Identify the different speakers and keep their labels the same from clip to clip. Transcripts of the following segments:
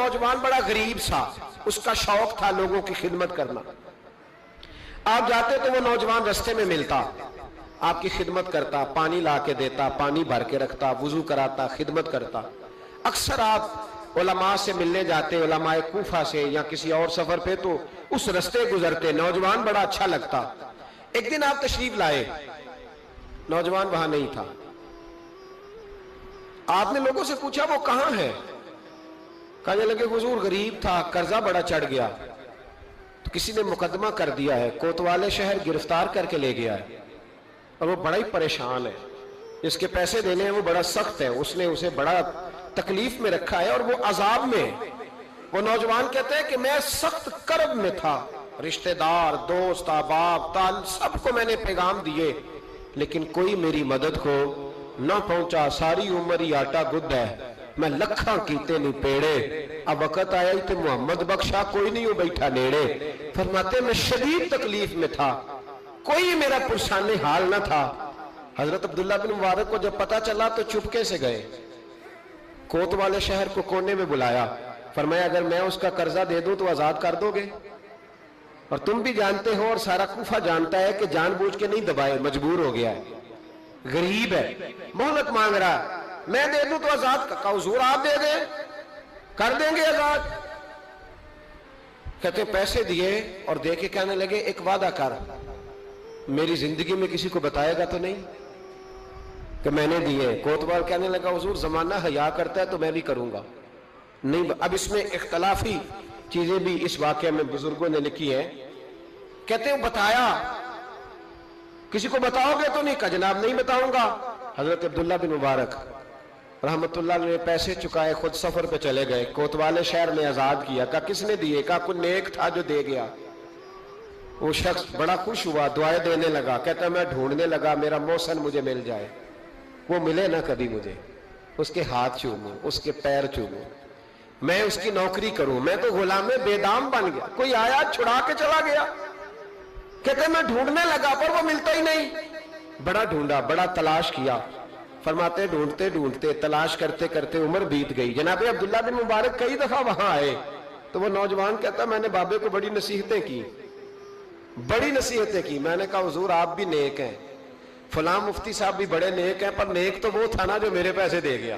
Speaker 1: नौजवान बड़ा गरीब सा, उसका शौक था लोगों की खिदमत करना। आप जाते तो वो नौजवान रास्ते में मिलता, आपकी खिदमत करता, पानी ला के देता, पानी भर के रखता, वुजू कराता, खिदमत करता। अक्सर आप उलमा से मिलने जाते, उलमाए कूफा से या किसी और सफर पे, तो उस रास्ते गुजरते, नौजवान बड़ा अच्छा लगता। एक दिन आप तशरीफ लाए, नौजवान वहां नहीं था। आपने लोगों से पूछा वो कहां है? कहने लगे हुजूर गरीब था, कर्जा बड़ा चढ़ गया, तो किसी ने मुकदमा कर दिया है, कोतवाले शहर गिरफ्तार करके ले गया है और वो बड़ा ही परेशान है। इसके पैसे देने हैं वो बड़ा सख्त है, उसने उसे बड़ा तकलीफ में रखा है और वो अजाब में। वो नौजवान कहते हैं कि मैं सख्त कर्ब में था, रिश्तेदार, दोस्त, अहबाब, ताल सबको मैंने पैगाम दिए, लेकिन कोई मेरी मदद को न पहुंचा। सारी उम्र ही आटा गुद है, मैं लखा कीते नहीं पेड़े, अब वक्त आया ही तो मोहम्मद बख्शा, कोई नहीं हो बैठा नेड़े। फरमाते मैं शदीद तकलीफ में था, कोई मेरा पुरसाने हाल न था। हजरत अब्दुल्ला बिन मुबारक को जब पता चला तो चुपके से गए, कोतवाले शहर को कोने में बुलाया, फरमाया अगर मैं उसका कर्जा दे दूं तो आजाद कर दोगे? और तुम भी जानते हो और सारा कूफा जानता है कि जानबूझ के नहीं दबाए, मजबूर हो गया है, गरीब है, मोहलत मांग रहा है, मैं दे दूं तो आजाद का हुजूर आप दे दे, कर देंगे आजाद। कहते पैसे दिए और दे के कहने लगे एक वादा कर, मेरी जिंदगी में किसी को बताएगा तो नहीं कि मैंने दिए? कोतवाल कहने लगा हुजूर जमाना हया करता है तो मैं भी करूंगा। नहीं, अब इसमें इख्तलाफी चीजें भी इस वाकये में बुजुर्गों ने लिखी है। कहते हैं बताया, किसी को बताओगे तो नहीं? का जनाब नहीं बताऊंगा। हजरत अब्दुल्ला बिन मुबारक रहमतुल्लाह ने पैसे चुकाए, खुद सफर पे चले गए, कोतवाले शहर में आजाद किया। का किसने दिए? का कोई नेक था जो दे गया। वो शख्स बड़ा खुश हुआ, दुआएं देने लगा, कहता मैं ढूंढने लगा मेरा मोहसन मुझे मिल जाए, वो मिले ना कभी मुझे, उसके हाथ चूमूं, उसके पैर चूमूं, मैं उसकी नौकरी करूं, मैं तो गुलाम में बेदाम बन गया, कोई आया छुड़ा के चला गया। कहते मैं ढूंढने लगा पर वो मिलता ही नहीं, बड़ा ढूंढा, बड़ा तलाश किया। फरमाते ढूंढते ढूंढते तलाश करते करते उम्र बीत गई। जनाब अब्दुल्ला बिन मुबारक कई दफा वहां आए तो वो नौजवान कहता मैंने बाबे को बड़ी नसीहतें की, बड़ी नसीहतें की। मैंने कहा हुजूर आप भी नेक हैं, फलां मुफ्ती साहब भी बड़े नेक हैं, पर नेक तो वो था ना जो मेरे पैसे दे गया,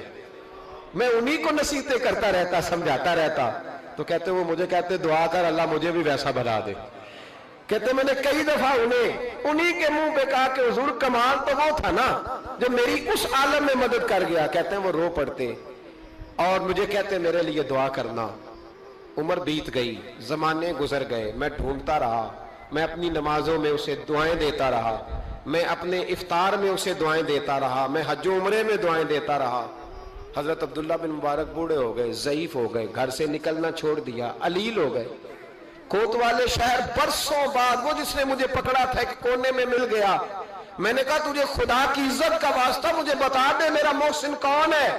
Speaker 1: मैं उन्हीं को नसीहतें करता रहता, समझाता रहता। तो कहते वो मुझे कहते दुआ कर अल्लाह मुझे भी वैसा बना दे। कहते मैंने कई दफा उन्हीं के मुंह पे कहा कि हुजूर कमाल तो वो था ना जो मेरी उस आलम में मदद कर गया। कहते हैं वो रो पड़ते और मुझे कहते मेरे लिए दुआ करना। उम्र बीत गई, जमाने गुजर गए, मैं ढूंढता रहा, मैं अपनी नमाजों में उसे दुआएं देता रहा, मैं अपने इफ्तार में उसे दुआएं देता रहा, मैं हज उम्रे में दुआएं देता रहा। हजरत अब्दुल्ला बिन मुबारक बूढ़े हो गए, ज़ईफ हो गए, घर से निकलना छोड़ दिया, अलील हो गए। कोतवाले शहर बरसों बाद वो जिसने मुझे पकड़ा था एक कोने में मिल गया। मैंने कहा तुझे खुदा की इज्जत का वास्ता मुझे बता दे मेरा मोहसिन कौन है।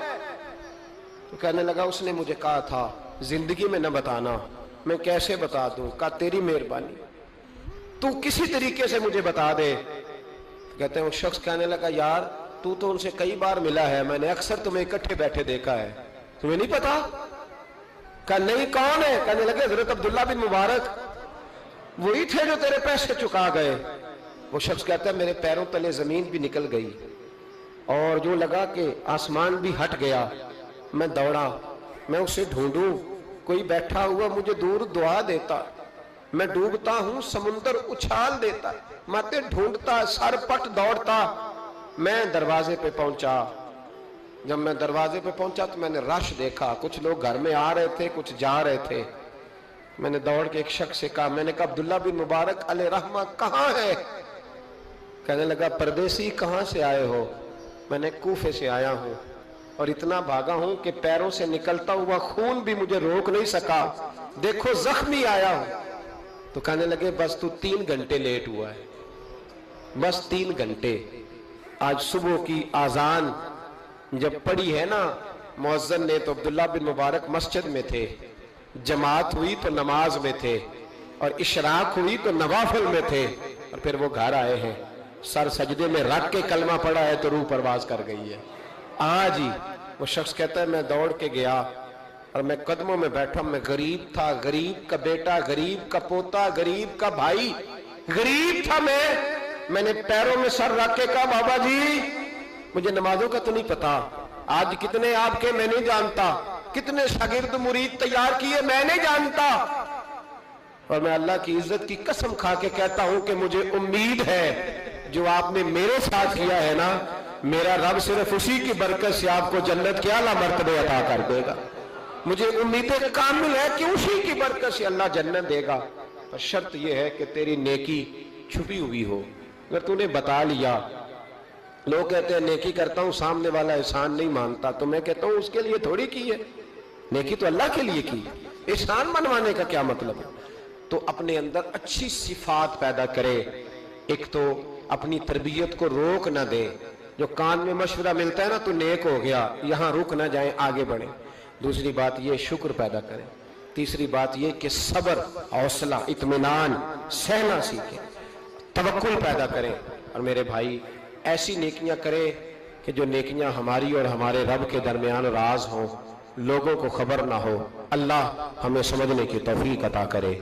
Speaker 1: तो कहने लगा उसने मुझे कहा था जिंदगी में न बताना। मैं कैसे बता दूं? कहा तेरी मेहरबानी, तू किसी तरीके से मुझे बता दे। तो कहते हैं वो शख्स कहने लगा यार तू तो उनसे कई बार मिला है, मैंने अक्सर तुम्हें इकट्ठे बैठे देखा है, तुम्हें नहीं पता? कहा नहीं कौन है? कहने लगे हजरत अब्दुल्ला बिन मुबारक, वही थे जो तेरे पैसे चुका गए। वो शख्स कहता है मेरे पैरों तले जमीन भी निकल गई और जो लगा कि आसमान भी हट गया। मैं दौड़ा, मैं उसे ढूंढूं, कोई बैठा हुआ मुझे दूर दुआ देता, मैं डूबता हूं समुंदर उछाल देता, माते ढूंढता सर पट दौड़ता। मैं दरवाजे पे पहुंचा, जब मैं दरवाजे पे पहुंचा तो मैंने रश देखा, कुछ लोग घर में आ रहे थे, कुछ जा रहे थे। मैंने दौड़ के एक शख्स से कहा, मैंने कहा अब्दुल्ला बिन मुबारक अलैहि रहमा कहाँ है? कहने लगा परदेसी कहाँ से आए हो? मैंने कूफे से आया हूं और इतना भागा हूं कि पैरों से निकलता हुआ खून भी मुझे रोक नहीं सका, देखो जख्मी आया हूं। तो कहने लगे बस तू 3 घंटे लेट हुआ है, बस 3 घंटे। आज सुबह की आजान जब पड़ी है ना मुअज्जिन ने तो अब्दुल्ला बिन मुबारक मस्जिद में थे, जमात हुई तो नमाज में थे और इशराक हुई तो नवाफिल में थे और फिर वो घर आए हैं, सर सजदे में रख के कलमा पड़ा है तो रूह परवाज कर गई है। आज ही वो शख्स कहता है मैं दौड़ के गया, اور میں قدموں میں بیٹھا، میں غریب تھا، غریب کا بیٹا، غریب کا پوتا، غریب کا بھائی، غریب تھا میں نے پیروں میں سر رکھ کے کہا بابا جی مجھے نمازوں کا تو نہیں پتا، آج کتنے آپ کے میں نہیں جانتا، کتنے شاگرد مرید تیار کیے میں نہیں جانتا، اور میں اللہ کی عزت کی قسم کھا کے کہتا ہوں کہ مجھے امید ہے جو آپ نے میرے ساتھ کیا ہے نا، میرا رب صرف اسی کی برکت سے آپ کو جنت کے اعلیٰ مرتبے عطا کر دے گا، مجھے امید کامل ہے کہ اسی کی برکت سے اللہ جنت دے گا، پر شرط یہ ہے کہ تیری نیکی چھپی ہوئی ہو۔ اگر تو نے بتا لیا، لوگ کہتے ہیں نیکی کرتا ہوں سامنے والا احسان نہیں مانتا، تو میں کہتا ہوں اس کے لیے تھوڑی کی ہے، نیکی تو اللہ کے لیے کی، احسان منوانے کا کیا مطلب ہے؟ تو اپنے اندر اچھی صفات پیدا کرے، ایک تو اپنی تربیت کو روک نہ دے، جو کان میں مشورہ ملتا ہے نا تو نیک ہو گیا، یہاں رک نہ جائیں آگے بڑھیں۔ دوسری بات یہ شکر پیدا کریں، تیسری بات یہ کہ صبر، حوصلہ، اطمینان سہنا سیکھیں، توکل پیدا کریں، اور میرے بھائی ایسی نیکیاں کریں کہ جو نیکیاں ہماری اور ہمارے رب کے درمیان راز ہوں، لوگوں کو خبر نہ ہو۔ اللہ ہمیں سمجھنے کی توفیق عطا کرے۔